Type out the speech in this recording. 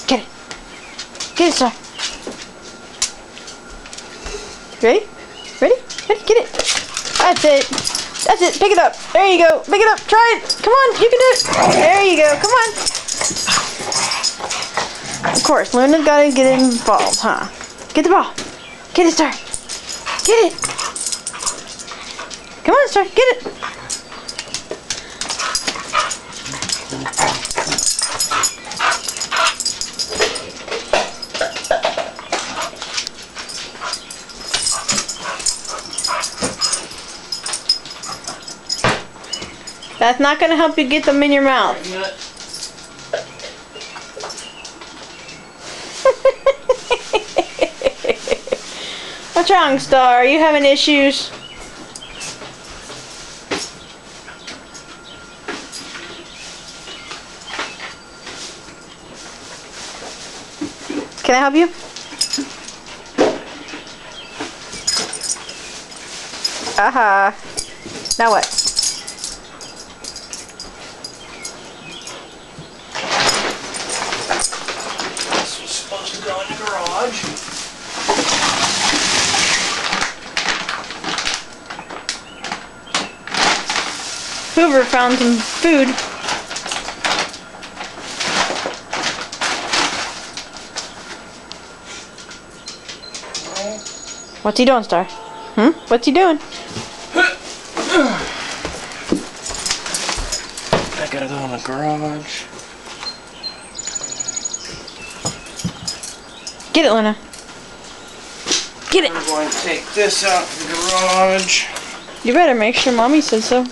Get it. Get it, Star. Ready? Ready? Ready? Get it. That's it. That's it. Pick it up. There you go. Pick it up. Try it. Come on. You can do it. There you go. Come on. Of course, Luna's got to get involved, huh? Get the ball. Get it, Star. Get it. Come on, Star. Get it. That's not going to help you get them in your mouth. What's wrong, Star? Are you having issues? Can I help you? Aha. Now what? This was supposed to go in the garage. Hoover found some food. What's he doing, Star? What's he doing? I gotta go in the garage. Get it, Luna. Get it. I'm going to take this out of the garage. You better make sure Mommy says so.